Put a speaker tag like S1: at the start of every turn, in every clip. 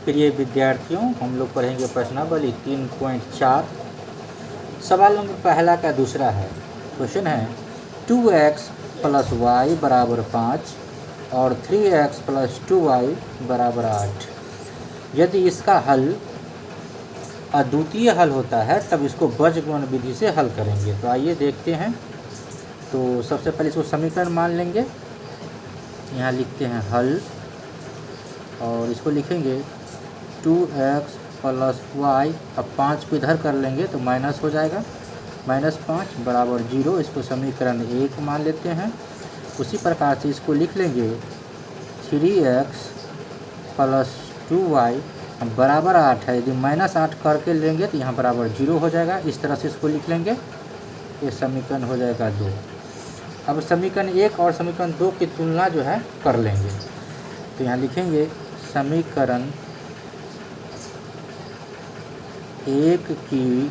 S1: प्रिय विद्यार्थियों, हम लोग पढ़ेंगे प्रश्नावली 3.4। सवाल नंबर पहला का दूसरा है। क्वेश्चन है 2x + y = 5 और 3x + 2y = 8। यदि इसका हल अद्वितीय हल होता है तब इसको बीजगणित विधि से हल करेंगे। तो आइए देखते हैं। तो सबसे पहले इसको समीकरण मान लेंगे। यहाँ लिखते हैं हल और इसको लिखेंगे 2x + y। अब 5 को इधर कर लेंगे तो माइनस हो जाएगा, -5 बराबर 0। इसको समीकरण 1 मान लेते हैं। उसी प्रकार से इसको लिख लेंगे 3x + 2y बराबर 8 है। यदि -8 करके लेंगे तो यहाँ बराबर 0 हो जाएगा। इस तरह से इसको लिख लेंगे। ये समीकरण हो जाएगा 2। अब समीकरण 1 और समीकरण 2 की तुलना जो है कर लेंगे। तो यहाँ लिखेंगे समीकरण 1 की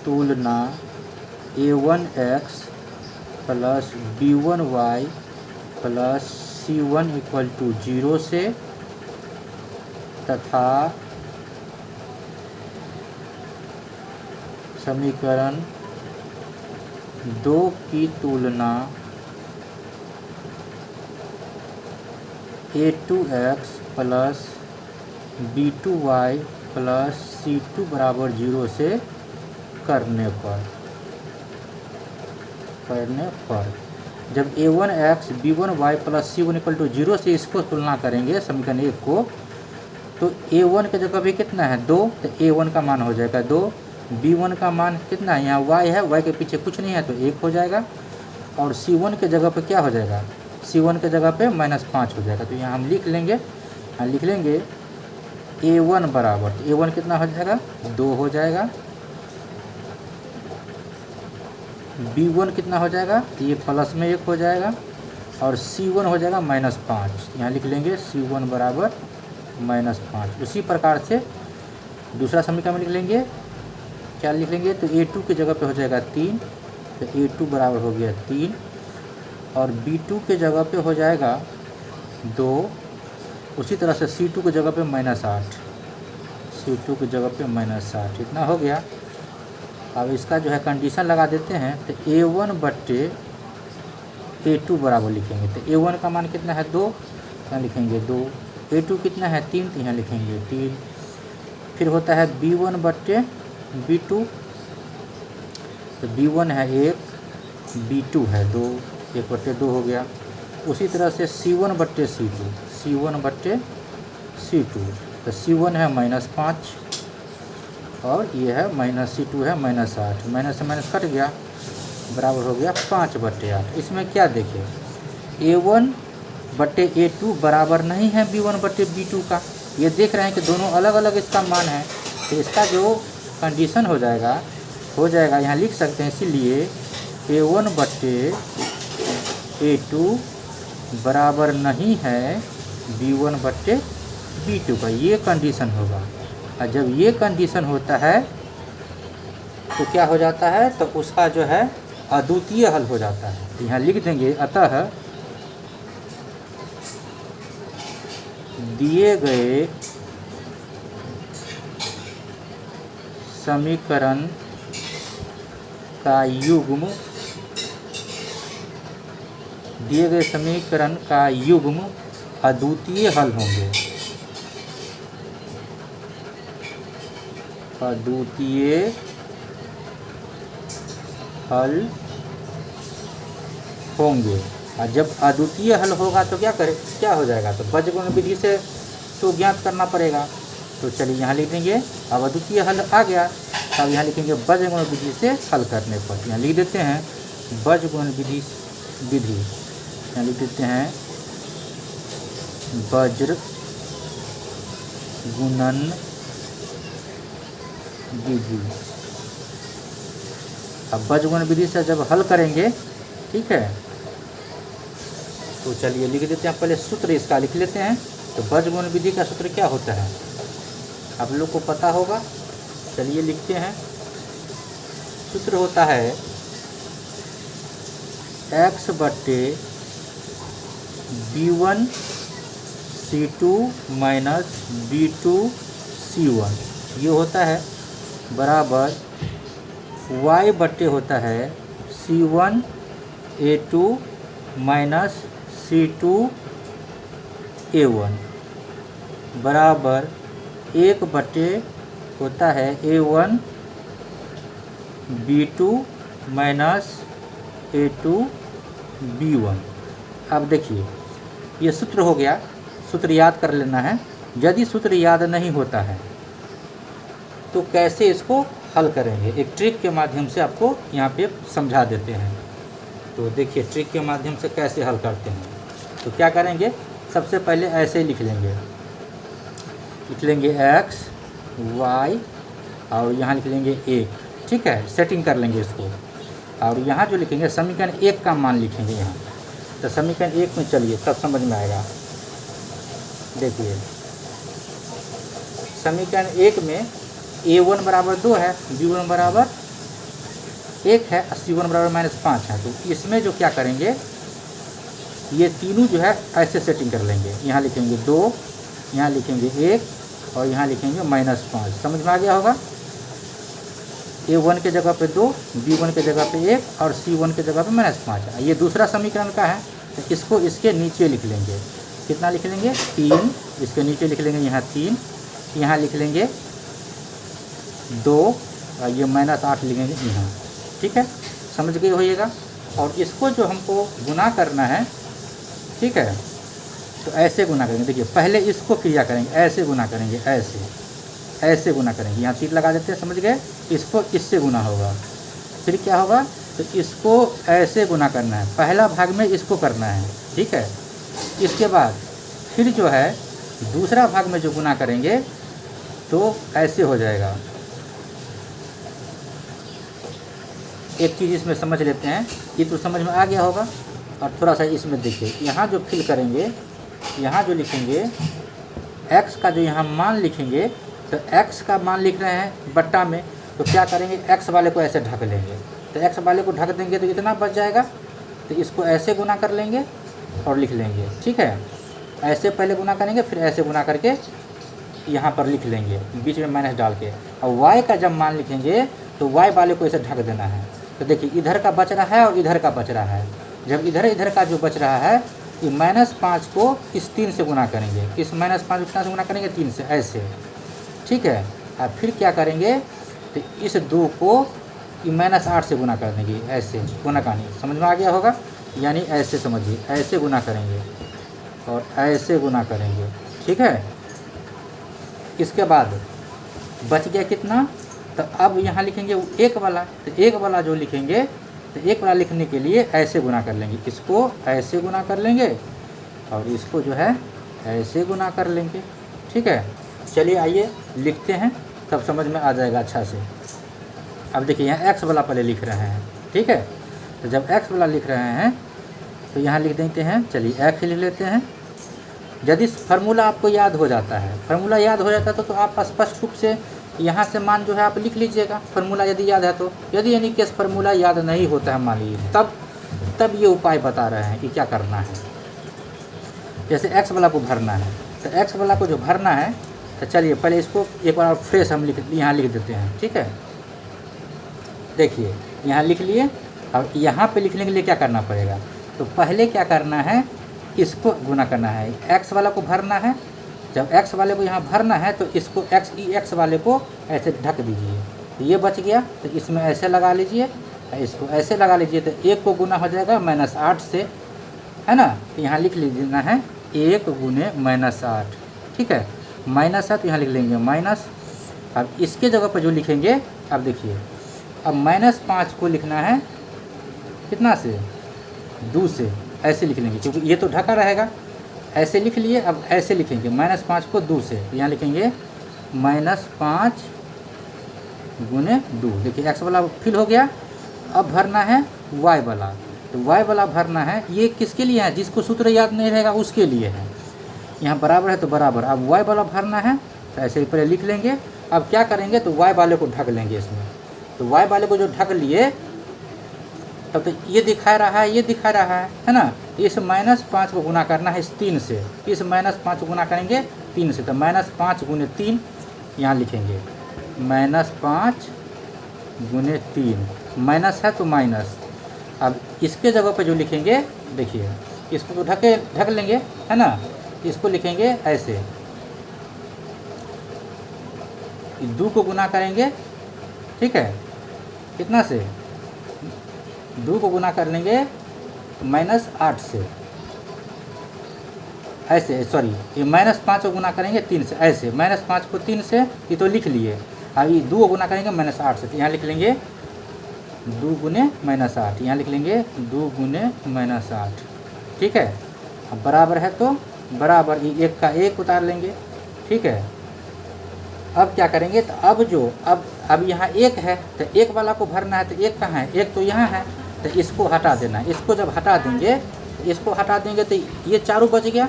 S1: तुलना a1x + b1y + c1 = 0 से तथा समीकरण 2 की तुलना a2x + b2y + c2 = 0 से करने पर जब a1x b1y + c1 = 0 से इसको तुलना करेंगे समीकरण 1 को, तो a1 के जगह पे कितना है 2, तो a1 का मान हो जाएगा 2। b1 का मान कितना है, यहाँ y है, y के पीछे कुछ नहीं है तो 1 हो जाएगा। और c1 के जगह पे क्या हो जाएगा, c1 के जगह पे -5 हो जाएगा। तो यहाँ हम लिख लेंगे a1 बराबर, तो a1 कितना हो जाएगा 2 हो जाएगा। b1 कितना हो जाएगा, ये प्लस में 1 हो जाएगा। और c1 हो जाएगा -5। यहाँ लिख लेंगे c1 बराबर -5। उसी प्रकार से दूसरा समीकरण में लिख लेंगे। क्या लिख लेंगे, तो a2 की जगह पे हो जाएगा 3, तो a2 बराबर हो गया 3। और b2 के जगह पे हो जाएगा 2। उसी तरह से c2 की जगह पे -8, c2 की जगह पे -8, इतना हो गया। अब इसका जो है कंडीशन लगा देते हैं। तो a1 बट्टे a2 बराबर लिखेंगे। तो a1 का मान कितना है 2, यहाँ लिखेंगे 2। a2 कितना है 3, तो यहाँ लिखेंगे 3। फिर होता है b1 बट्टे b2, तो b1 है 1, b2 है 2, 1/2 हो गया। उसी तरह से c1 बट्टे c2, c1 बट्टे c2, तो c1 है -5 और ये है -c2 है -8, माइनस से माइनस कट गया, बराबर हो गया 5/8। इसमें क्या देखें, a1 बट्टे a2 बराबर नहीं है b1 बट्टे b2 का। ये देख रहे हैं कि दोनों अलग अलग इसका मान है। तो इसका जो कंडीशन हो जाएगा यहाँ लिख सकते हैं। इसीलिए a1 बट्टे a2 बराबर नहीं है b1 बट्टे b2 का, ये कंडीशन होगा। और जब ये कंडीशन होता है तो क्या हो जाता है, तो उसका जो है अद्वितीय हल हो जाता है। तो यहाँ लिख देंगे अतः दिए गए समीकरण का युग्म अद्वितीय हल होंगे। अद्वितीय हल होंगे। और जब अद्वितीय हल होगा तो क्या हो जाएगा, तो बीजगणित विधि से तो ज्ञात करना पड़ेगा। तो चलिए यहाँ लिख देंगे। अब अद्वितीय हल आ गया, तब यहाँ लिखेंगे बीजगणित विधि से हल करने पर। यहाँ लिख देते हैं बीजगणित विधि, यहाँ लिख देते हैं बीजगणित विधि। अब बीजगणित विधि से जब हल करेंगे, ठीक है, तो चलिए लिख देते हैं। पहले सूत्र इसका लिख लेते हैं। तो बीजगणित विधि का सूत्र क्या होता है, आप लोग को पता होगा। चलिए लिखते हैं। सूत्र होता है x बट्टे b1 C2 minus B2 C1 ये होता है बराबर y बट्टे होता है C1 A2 minus C2 A1 बराबर 1 बट्टे होता है A1 B2 minus A2 B1। अब देखिए ये सूत्र हो गया, सूत्र याद कर लेना है। यदि सूत्र याद नहीं होता है तो कैसे इसको हल करेंगे, एक ट्रिक के माध्यम से आपको यहाँ पे समझा देते हैं। तो देखिए ट्रिक के माध्यम से कैसे हल करते हैं। तो क्या करेंगे, सबसे पहले ऐसे ही लिख लेंगे x y और यहाँ लिख लेंगे 1, ठीक है, सेटिंग कर लेंगे इसको। और यहाँ जो लिखेंगे समीकरण 1 का मान लिखेंगे यहाँ। तो समीकरण 1 में चलिए तब समझ में आएगा। देखिए समीकरण 1 में a1 बराबर 2 है, b1 बराबर 1 है, c1 बराबर -5 है। तो इसमें जो क्या करेंगे, ये तीनों जो है ऐसे सेटिंग कर लेंगे। यहाँ लिखेंगे 2, यहाँ लिखेंगे 1 और यहाँ लिखेंगे -5। समझ में आ गया होगा। a1 के जगह पे 2, b1 के जगह पे 1 और c1 के जगह पे -5 है। ये दूसरा समीकरण का है, तो इसको इसके नीचे लिख लेंगे। कितना लिख लेंगे, 3, इसके नीचे लिख लेंगे यहाँ 3, यहाँ लिख लेंगे 2 और ये -8 लिखेंगे यहाँ, ठीक है, समझ गए होइएगा। और इसको जो हमको गुना करना है, ठीक है, तो ऐसे गुना करेंगे। देखिए पहले इसको क्रिया करेंगे, ऐसे गुना करेंगे, ऐसे गुना करेंगे। यहाँ तीर लगा देते हैं, समझ गए। इसको इससे गुना होगा, फिर क्या होगा, तो इसको ऐसे गुना करना है। पहला भाग में इसको करना है, ठीक है। इसके बाद फिर जो है दूसरा भाग में जो गुना करेंगे तो ऐसे हो जाएगा। एक चीज़ इसमें समझ लेते हैं, ये तो समझ में आ गया होगा। और थोड़ा सा इसमें देखिए, यहाँ जो फिल करेंगे, यहाँ जो लिखेंगे x का जो यहाँ मान लिखेंगे, तो x का मान लिख रहे हैं बट्टा में, तो क्या करेंगे, x वाले को ऐसे ढक लेंगे। तो x वाले को ढक देंगे तो इतना बच जाएगा। तो इसको ऐसे गुना कर लेंगे और लिख लेंगे, ठीक है। ऐसे पहले गुना करेंगे, फिर ऐसे गुना करके यहाँ पर लिख लेंगे, बीच में माइनस डाल के। और y का जब मान लिखेंगे तो y वाले को ऐसे ढक देना है। तो देखिए इधर का बच रहा है और इधर का बच रहा है। जब इधर का जो बच रहा है, ये -5 को इस 3 से गुना करेंगे। इस -5 को कितना से गुना करेंगे, 3 से, ऐसे, ठीक है। और फिर क्या करेंगे, तो इस 2 को -8 से गुना कर देंगे, ऐसे गुना करनी। समझ में आ गया होगा। यानी ऐसे समझिए, ऐसे गुना करेंगे और ऐसे गुना करेंगे, ठीक है। इसके बाद बच गया कितना, तो अब यहाँ लिखेंगे 1 वाला। तो 1 वाला जो लिखेंगे, तो 1 वाला लिखने के लिए ऐसे गुना कर लेंगे। इसको ऐसे गुना कर लेंगे और इसको जो है ऐसे गुना कर लेंगे, ठीक है। चलिए आइए लिखते हैं, तब समझ में आ जाएगा अच्छा से। अब देखिए यहाँ x वाला पहले लिख रहे हैं, ठीक है। तो जब x वाला लिख रहे हैं तो यहाँ लिख देते हैं, चलिए x लिख लेते हैं। यदि फार्मूला आपको याद हो जाता है, फार्मूला याद हो जाता है तो आप स्पष्ट रूप से यहाँ से मान जो है आप लिख लीजिएगा, फार्मूला यदि याद है तो। यदि यानी केस फार्मूला याद नहीं होता है मान लीजिए, तब ये उपाय बता रहे हैं कि क्या करना है। जैसे x वाला को भरना है, तो x वाला को जो भरना है, तो चलिए पहले इसको एक बार फ्रेश हम यहाँ लिख देते हैं, ठीक है। देखिए यहाँ लिख लिए, और यहाँ पे लिखने के लिए क्या करना पड़ेगा, तो पहले क्या करना है, इसको गुना करना है। x वाला को भरना है, जब x वाले को यहाँ भरना है तो इसको x वाले को ऐसे ढक दीजिए। तो ये बच गया, तो इसमें ऐसे लगा लीजिए, इसको ऐसे लगा लीजिए। तो 1 को गुना हो जाएगा -8 से, है ना। तो यहाँ लिख लीजिए है 1 गुने -8, ठीक है। -8 यहाँ लिख लेंगे माइनस। अब इसके जगह पर जो लिखेंगे, अब देखिए अब -5 को लिखना है कितना से, 2 से, ऐसे लिख लेंगे क्योंकि ये तो ढका रहेगा। ऐसे लिख लिए, अब ऐसे लिखेंगे -5 को 2 से, यहाँ लिखेंगे -5 गुने 2। देखिए x वाला फिल हो गया। अब भरना है y वाला, तो y वाला भरना है। ये किसके लिए है, जिसको सूत्र याद नहीं रहेगा उसके लिए है। यहाँ बराबर है तो बराबर, अब y वाला भरना है, तो ऐसे ही पहले लिख लेंगे। अब क्या करेंगे, तो y वाले को ढक लेंगे इसमें। तो y वाले को जो ढक लिए, तब तो ये दिखा रहा है, ये दिखा रहा है ना। इस -5 को गुना करना है इस 3 से, इस -5 को गुना करेंगे 3 से, तो -5 गुने 3 यहाँ लिखेंगे, -5 गुने 3, माइनस है तो माइनस। अब इसके जगह पे जो लिखेंगे, देखिए इसको तो ढक लेंगे है ना, इसको लिखेंगे ऐसे, 2 को गुना करेंगे, ठीक है, कितना से, 2 को गुना कर लेंगे -8 से, ऐसे, सॉरी ये -5 को गुना करेंगे 3 से, ऐसे -5 को 3 से, ये तो लिख लिए। अब ये 2 को गुना करेंगे -8 से, तो यहाँ लिख लेंगे 2 गुने -8, यहाँ लिख लेंगे 2 गुने -8, ठीक है। अब बराबर है तो बराबर, ये 1 का 1 उतार लेंगे, ठीक है। अब क्या करेंगे, तो अब जो अब यहाँ 1 है, तो 1 वाला को भरना है, तो 1 कहाँ है, 1 तो यहाँ है, तो इसको हटा देना है। इसको जब हटा देंगे, इसको हटा देंगे तो ये चारों बच गया,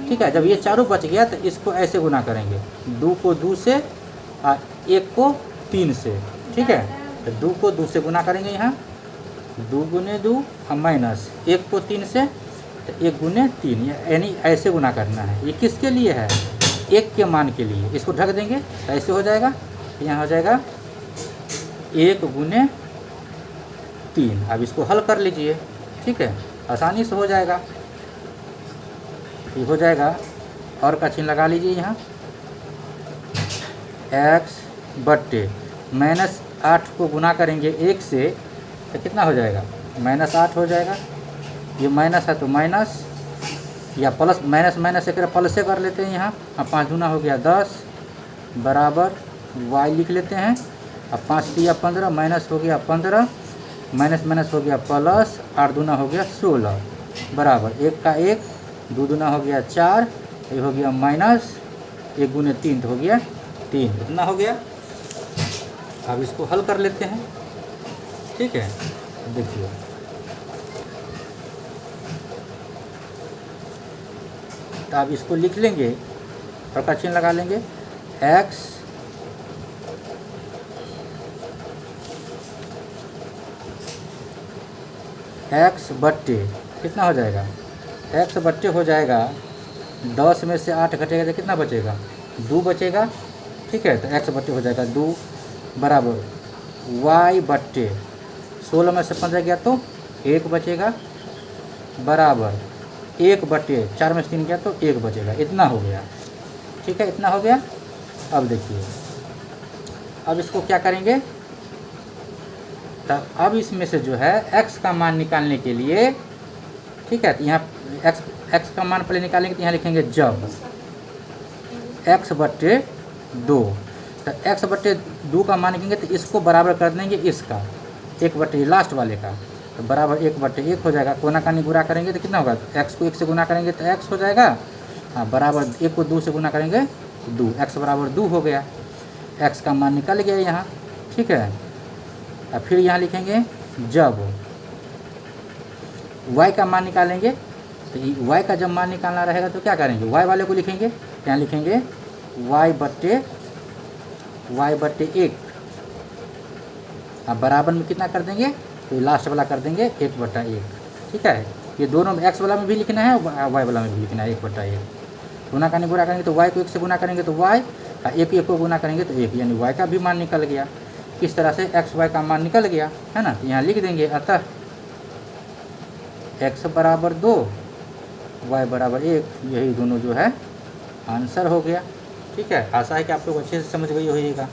S1: ठीक है। जब ये चारों बच गया तो इसको ऐसे गुना करेंगे, 2 को 2 से और 1 को 3 से, ठीक है। तो 2 को 2 से गुना करेंगे, यहाँ 2 गुने 2 और माइनस 1 को 3 से, तो 1 गुने 3, यानी ऐसे गुना करना है। ये किसके लिए है, 1 के मान के लिए। इसको ढक देंगे तो ऐसे हो जाएगा, यहाँ हो जाएगा 1 गुने 3। अब इसको हल कर लीजिए, ठीक है, आसानी से हो जाएगा, ये हो जाएगा। और का चिन्ह लगा लीजिए यहाँ, x बट्टे -8 को गुना करेंगे 1 से, तो कितना हो जाएगा, -8 हो जाएगा। ये माइनस है तो माइनस, या प्लस, माइनस एक प्लस से कर लेते हैं यहाँ। अब 5 दूना हो गया 10 बराबर y लिख लेते हैं। अब 5 दिया 15, माइनस हो गया 15, माइनस हो गया प्लस, 8 दूना हो गया 16 बराबर 1 का 1, 2 दूना हो गया 4, ये हो गया माइनस 1 गुने 3 तो हो गया 3, इतना हो गया। अब इसको हल कर लेते हैं, ठीक है। देखिए तो आप इसको लिख लेंगे और का चिन्ह लगा लेंगे, x बट्टे कितना हो जाएगा, x बट्टे हो जाएगा 10 में से 8 घटेगा तो कितना बचेगा, 2 बचेगा, ठीक है। तो x बट्टे हो जाएगा 2 बराबर y बट्टे 16 में से 15 गया तो 1 बचेगा, बराबर 1 बट्टे 4 में से 3 गया तो 1 बचेगा। इतना हो गया, ठीक है, इतना हो गया। अब देखिए, अब इसको क्या करेंगे, तब अब इसमें से जो है x का मान निकालने के लिए, ठीक है, तो यहाँ x का मान पहले निकालेंगे, तो यहाँ लिखेंगे जब x बट्टे 2, तो x बट्टे 2 का मान निकालेंगे तो इसको बराबर कर देंगे इसका 1 बट्टे लास्ट वाले का, तो बराबर 1 बट्टे 1 हो जाएगा। कोना कानी गुणा करेंगे तो कितना होगा, x को 1 से गुना करेंगे तो x हो जाएगा, हाँ, बराबर 1 को 2 से गुना करेंगे 2, x बराबर 2 हो गया। x का मान निकल गया यहाँ, ठीक है। अब फिर यहाँ लिखेंगे जब y का मान निकालेंगे, तो y का जब मान निकालना रहेगा तो क्या करेंगे, y वाले को लिखेंगे, यहाँ लिखेंगे y बट्टे 1, अब बराबर में कितना कर देंगे, तो लास्ट वाला कर देंगे 1 बट्टा 1, ठीक है। ये दोनों x वाला में भी लिखना है, y वाला में भी लिखना है 1 बट्टा 1। गुना करने गुना करेंगे तो y को 1 से गुना करेंगे तो y, 1 को गुना करेंगे तो 1, यानी y का भी मान निकल गया। इस तरह से x y का मान निकल गया, है ना। तो यहाँ लिख देंगे, अतः x बराबर 2, y बराबर 1, यही दोनों जो है आंसर हो गया, ठीक है। आशा है कि आप लोग अच्छे से समझ गए होइएगा।